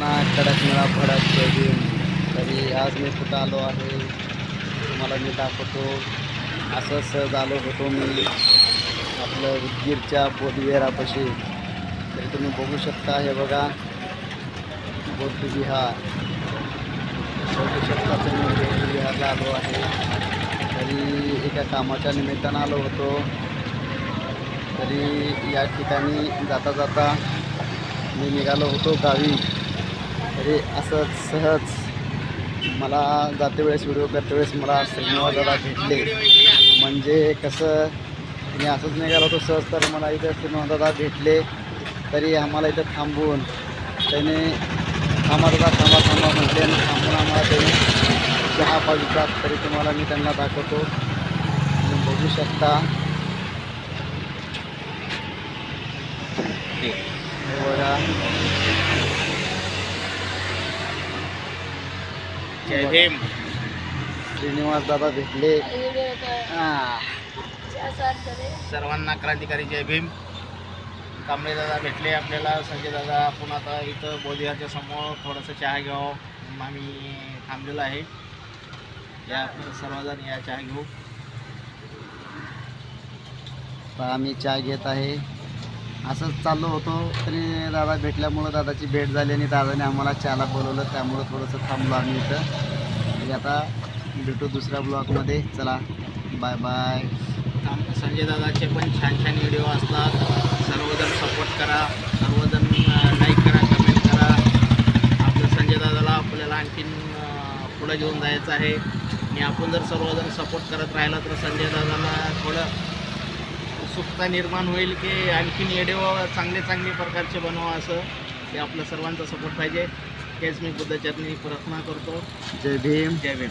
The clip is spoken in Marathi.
ना कडक निळा भडक सोयाबीन. तरी आज मी कुठं आलो आहे तुम्हाला मी दाखवतो. असं सहज आलो होतो मी आपलं उदगीरच्या बोधविहारापाशी. तरी तुम्ही बघू शकता, हे बघा बौद्धविहार. बघू शकता तुम्ही बौद्धविहारला आलो आहे. तरी एका कामाच्या निमित्तानं आलो होतो. तरी या ठिकाणी जाता जाता मी निघालो होतो गावी. तरी असंच सहज मला जाते वेळेस व्हिडिओ करते वेळेस मला श्रीनिवास दादा भेटले. म्हणजे कसं मी असंच निघालो होतो सहज, तर मला इथं श्रीनिवास दादा भेटले. तरी आम्हाला इथं थांबून त्याने थांबा दादा थांबा थांबा म्हटले आणि थांबून आम्हाला त्याने चहा पाजूचा. तरी तुम्हाला मी त्यांना दाखवतो, तुम्ही बघू शकता. हे बघा, जय भीम. श्रीनिवास दादा भेटले. सर्वांना क्रांतिकारी जय भीम. कांबळे दादा भेटले आपल्याला. संजय दादा, आपण आता इथं बोधविहारच्या समोर थोडंसं चहा घ्यावं म्हणून आम्ही थांबलेलो आहे. या आपण सर्वजण या चहा घेऊ. तर आम्ही चहा घेत आहे. असंच चाललो होतो, तरी दादा भेटल्यामुळं दादाची भेट झाली आणि दादाने आम्हाला चहाला बोलवलं. त्यामुळं थोडंसं थांबलो आम्ही इथं. म्हणजे आता भेटू दुसऱ्या ब्लॉगमध्ये. चला बाय बाय. संजय दादाचे पण छान छान व्हिडिओ असतात. सर्वजण सपोर्ट करा, सर्वजण लाईक करा, कमेंट करा. आपलं संजय दादाला आपल्याला आणखीन पुढं घेऊन जायचं आहे. आणि आपण जर सर्वजण सपोर्ट करत राहिला तर संजय दादाला थोडं उत्सुकता निर्माण होईल की आणखीन व्हिडिओ चांगले चांगले प्रकारचे बनवा. असं ते आपलं सर्वांचा सपोर्ट पाहिजे. हेच मी बुद्धचरणी प्रार्थना करतो. जय भीम. जय भीम.